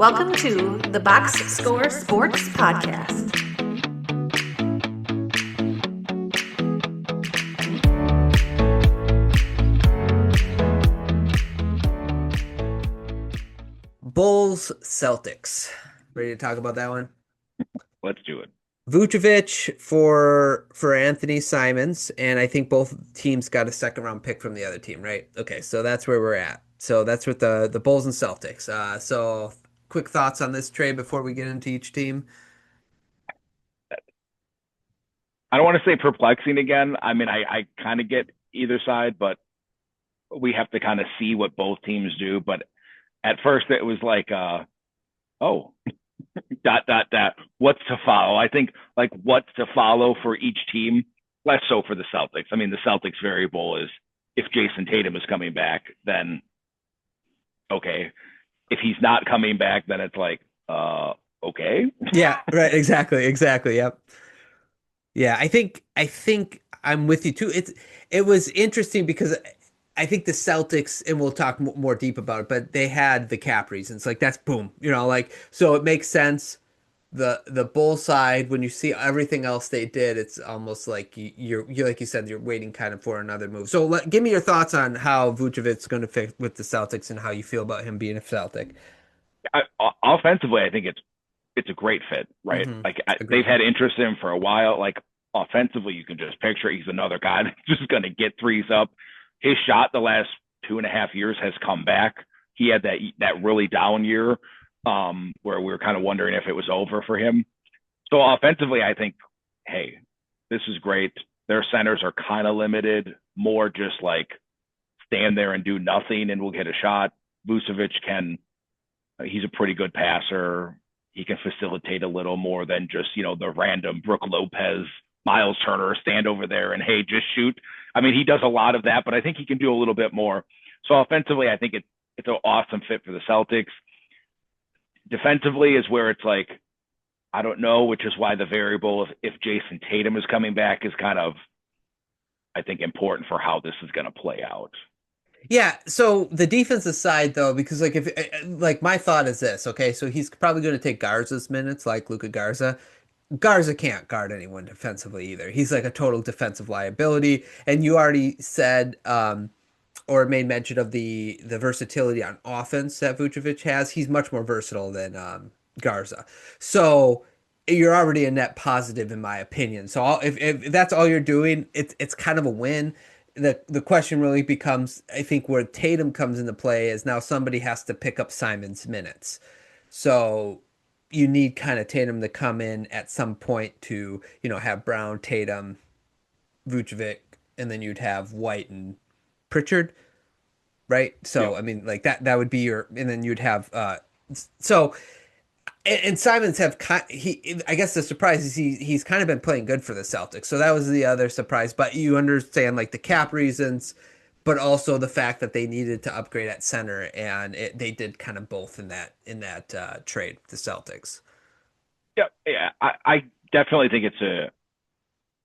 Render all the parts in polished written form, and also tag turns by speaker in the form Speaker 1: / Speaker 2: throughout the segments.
Speaker 1: Welcome to the Box Score Sports Podcast.
Speaker 2: Bulls Celtics. Ready to talk about that one?
Speaker 3: Let's do it.
Speaker 2: Vucevic for Anthony Simons, and I think both teams got a second round pick from the other team, right? Okay, so that's where we're at. So that's with the Bulls and Celtics. So quick thoughts on this trade before we get into each team.
Speaker 3: I don't want to say perplexing again. I mean, I kind of get either side, but we have to kind of see what both teams do. But at first, it was like, oh, dot, dot, dot. What's to follow? I think like what's to follow for each team, less so for the Celtics. I mean, the Celtics variable is if Jason Tatum is coming back, then okay. If he's not coming back, then it's like, okay.
Speaker 2: Yeah, right. Exactly. Yep. Yeah, I think I'm with you too. It was interesting because I think the Celtics, and we'll talk more deep about it, but they had the cap reasons. Like that's boom, like so it makes sense. The bull side, when you see everything else they did, it's almost like you're like you said, you're waiting kind of for another move. So give me your thoughts on how Vucevic's going to fit with the Celtics and how you feel about him being a Celtic.
Speaker 3: Offensively, I think it's a great fit, right?
Speaker 2: Hmm.
Speaker 3: Like they've
Speaker 2: Agreed.
Speaker 3: had interest in him for a while. Like offensively, you can just picture he's another guy that's just going to get threes up. His shot the last 2.5 years has come back. He had that really down year where we were kind of wondering if it was over for him. So offensively, I think, hey, this is great. Their centers are kind of limited, more just like stand there and do nothing and we'll get a shot. Vucevic can, he's a pretty good passer. He can facilitate a little more than just, the random Brook Lopez, Miles Turner stand over there and, hey, just shoot. I mean, he does a lot of that, but I think he can do a little bit more. So offensively, I think it's an awesome fit for the Celtics. Defensively is where it's like, I don't know, which is why the variable of if Jason Tatum is coming back is kind of, I think, important for how this is going to play out.
Speaker 2: Yeah, so the defensive side though, because like if like my thought is this, okay, so he's probably going to take Garza's minutes, like Luka Garza. Garza can't guard anyone defensively either. He's like a total defensive liability. And you already said or made mention of the versatility on offense that Vucevic has. He's much more versatile than Garza. So you're already a net positive in my opinion. So if that's all you're doing, it's kind of a win. The question really becomes, I think, where Tatum comes into play is now somebody has to pick up Simon's minutes. So you need kind of Tatum to come in at some point to, have Brown, Tatum, Vucevic, and then you'd have White and Pritchard, right? So
Speaker 3: Yep.
Speaker 2: I mean, like that would be your, and then you'd have so and Simons have he I guess the surprise is he's kind of been playing good for the Celtics. So that was the other surprise, but you understand like the cap reasons, but also the fact that they needed to upgrade at center, and they did kind of both in that trade, the Celtics.
Speaker 3: Yeah. I definitely think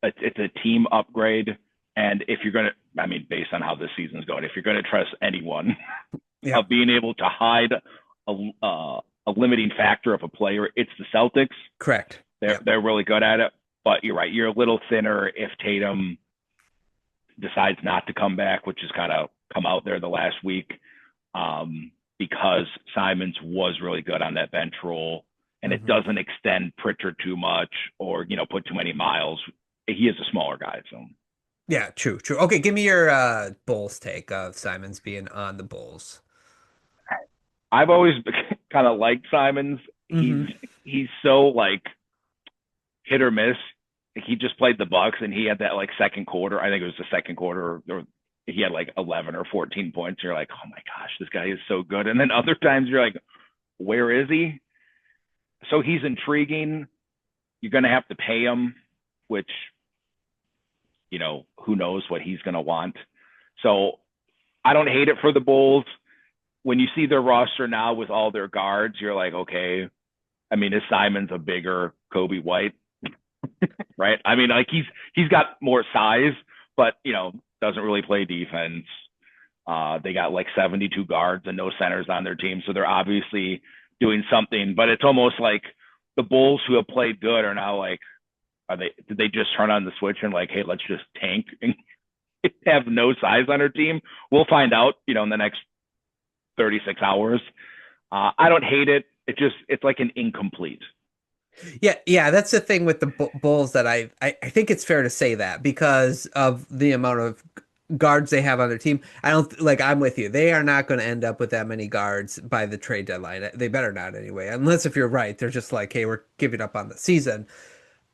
Speaker 3: it's a team upgrade. And if you're going to, I mean, based on how this season's going, if you're going to trust anyone
Speaker 2: Yeah,
Speaker 3: of being able to hide a limiting factor of a player, it's the Celtics.
Speaker 2: correct.
Speaker 3: They're
Speaker 2: Yep.
Speaker 3: they're really good at it. But you're right, you're a little thinner if Tatum decides not to come back, which has kind of come out there the last week, because Simons was really good on that bench role, and it
Speaker 2: Hmm.
Speaker 3: doesn't extend Pritchard too much or put too many miles. He is a smaller guy, so
Speaker 2: Yeah, true. Okay, give me your Bulls take of Simons being on the Bulls.
Speaker 3: I've always kind of liked Simons. He's
Speaker 2: Hmm.
Speaker 3: he's so like hit or miss. He just played the Bucks and he had that like second quarter. I think it was the second quarter, or he had like 11 or 14 points. You're like, oh my gosh, this guy is so good. And then other times you're like, where is he? So he's intriguing. You're going to have to pay him, which, who knows what he's going to want. So I don't hate it for the Bulls. When you see their roster now with all their guards, you're like, okay. I mean, is Simons a bigger Kobe White? Right? I mean, like he's got more size, but doesn't really play defense. They got like 72 guards and no centers on their team, so they're obviously doing something. But it's almost like the Bulls who have played good are now like, did they just turn on the switch and like, hey, let's just tank and have no size on our team? We'll find out, in the next 36 hours. I don't hate it. It's like an incomplete.
Speaker 2: Yeah, that's the thing with the Bulls that I think it's fair to say that because of the amount of guards they have on their team. I'm with you. They are not going to end up with that many guards by the trade deadline. They better not anyway, unless if you're right, they're just like, hey, we're giving up on the season.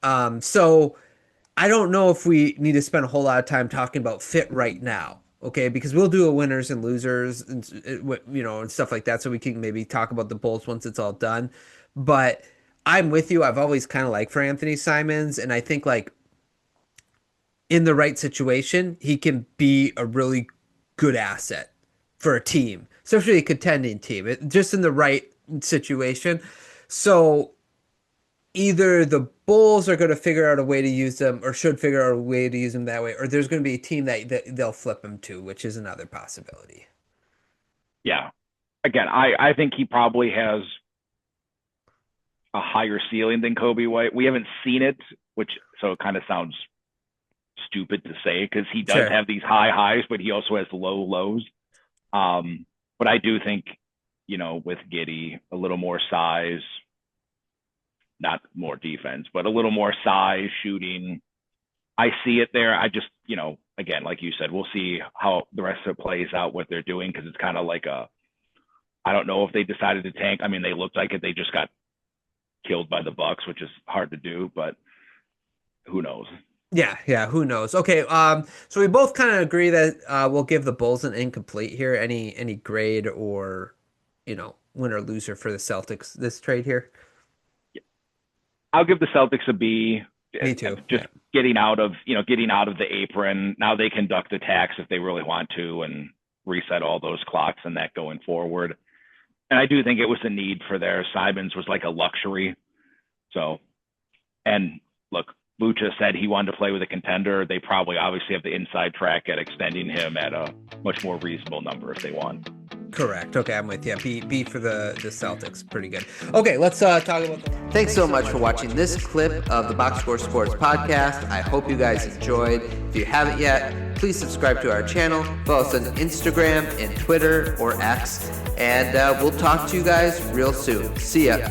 Speaker 2: So I don't know if we need to spend a whole lot of time talking about fit right now. Okay, because we'll do a winners and losers and and stuff like that, so we can maybe talk about the Bulls once it's all done. But I'm with you. I've always kind of liked for Anthony Simons, and I think like in the right situation, he can be a really good asset for a team, especially a contending team, just in the right situation. So either the Bulls are going to figure out a way to use them or should figure out a way to use them that way, or there's going to be a team that they'll flip him to, which is another possibility.
Speaker 3: Yeah. Again, I think he probably has a higher ceiling than Kobe White. We haven't seen it, so it kind of sounds stupid to say because he does have these high highs, but he also has low lows. But I do think, with Giddey, a little more size, not more defense, but a little more size, shooting. I see it there. I just, again, like you said, we'll see how the rest of it plays out, what they're doing, because it's kind of like I don't know if they decided to tank. I mean, they looked like it. They just got killed by the Bucks, which is hard to do, but who knows?
Speaker 2: Yeah, who knows? Okay, so we both kind of agree that we'll give the Bulls an incomplete here. Any grade or, winner or loser for the Celtics this trade here?
Speaker 3: I'll give the Celtics a B.
Speaker 2: Me too.
Speaker 3: Just getting out of the apron. Now they can duck the tax if they really want to and reset all those clocks and that going forward. And I do think it was a need for their Simons was like a luxury. So, and look, Vucevic said he wanted to play with a contender. They probably obviously have the inside track at extending him at a much more reasonable number if they want.
Speaker 2: Correct. Okay, I'm with you. B for the Celtics. Pretty good. Okay, let's talk about the... Thanks so much for watching this clip of the Box Score Sports Podcast. I hope you guys enjoyed. If you haven't yet, please subscribe to our channel. Follow us on Instagram and Twitter or X. And we'll talk to you guys real soon. See ya.